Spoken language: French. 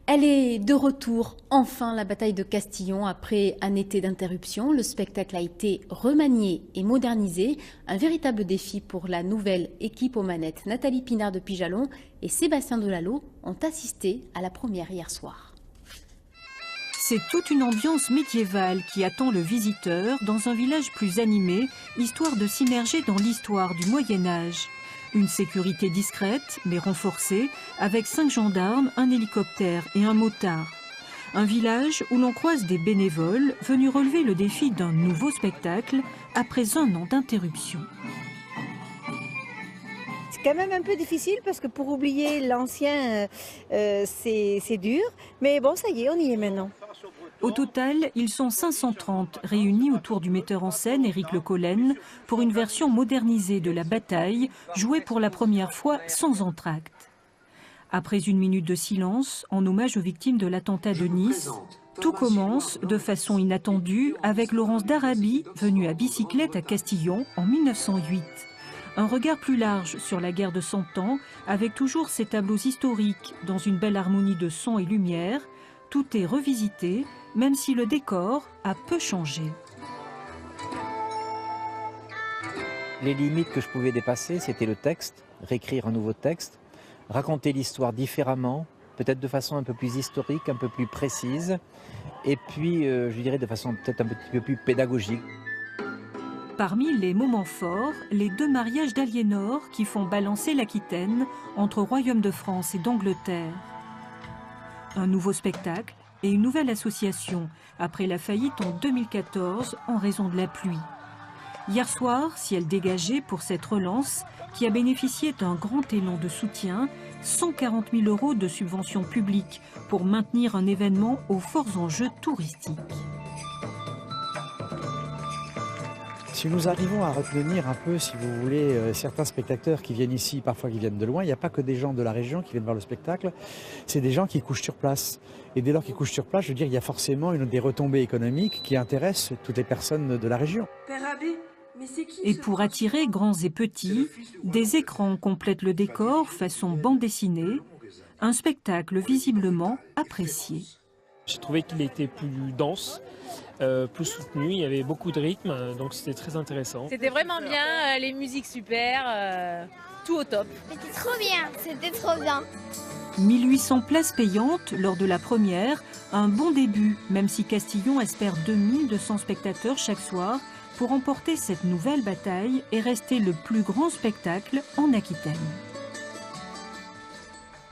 Elle est de retour, enfin, la bataille de Castillon après un été d'interruption. Le spectacle a été remanié et modernisé. Un véritable défi pour la nouvelle équipe aux manettes. Nathalie Pinard de Pijalon et Sébastien Delalot ont assisté à la première hier soir. C'est toute une ambiance médiévale qui attend le visiteur dans un village plus animé, histoire de s'immerger dans l'histoire du Moyen-Âge. Une sécurité discrète, mais renforcée, avec 5 gendarmes, un hélicoptère et un motard. Un village où l'on croise des bénévoles venus relever le défi d'un nouveau spectacle après un an d'interruption. C'est quand même un peu difficile parce que pour oublier l'ancien, c'est dur. Mais bon, ça y est, on y est maintenant. Au total, ils sont 530 réunis autour du metteur en scène Éric Le Collen pour une version modernisée de la bataille, jouée pour la première fois sans entracte. Après une minute de silence, en hommage aux victimes de l'attentat de Nice, tout commence de façon inattendue avec Laurence d'Arabie, venue à bicyclette à Castillon en 1908. Un regard plus large sur la guerre de 100 ans, avec toujours ces tableaux historiques dans une belle harmonie de son et lumière. Tout est revisité, même si le décor a peu changé. Les limites que je pouvais dépasser, c'était le texte, réécrire un nouveau texte, raconter l'histoire différemment, peut-être de façon un peu plus historique, un peu plus précise, et puis, je dirais, de façon peut-être un petit peu plus pédagogique. Parmi les moments forts, les 2 mariages d'Aliénor qui font balancer l'Aquitaine entre Royaume de France et d'Angleterre. Un nouveau spectacle et une nouvelle association après la faillite en 2014 en raison de la pluie. Hier soir, ciel dégagé pour cette relance qui a bénéficié d'un grand élan de soutien, 140 000 € de subventions publiques pour maintenir un événement aux forts enjeux touristiques. Si nous arrivons à retenir un peu, si vous voulez, certains spectateurs qui viennent ici, parfois qui viennent de loin, il n'y a pas que des gens de la région qui viennent voir le spectacle, c'est des gens qui couchent sur place. Et dès lors qu'ils couchent sur place, je veux dire, il y a forcément des retombées économiques qui intéressent toutes les personnes de la région. Père Abbé, mais c'est qui Et pour attirer grands et petits, des écrans complètent le décor façon bande dessinée, un spectacle visiblement apprécié. J'ai trouvé qu'il était plus dense, plus soutenu, il y avait beaucoup de rythme, donc c'était très intéressant. C'était vraiment bien, les musiques super, tout au top. C'était trop bien. 1800 places payantes lors de la première, un bon début, même si Castillon espère 2200 spectateurs chaque soir pour remporter cette nouvelle bataille et rester le plus grand spectacle en Aquitaine.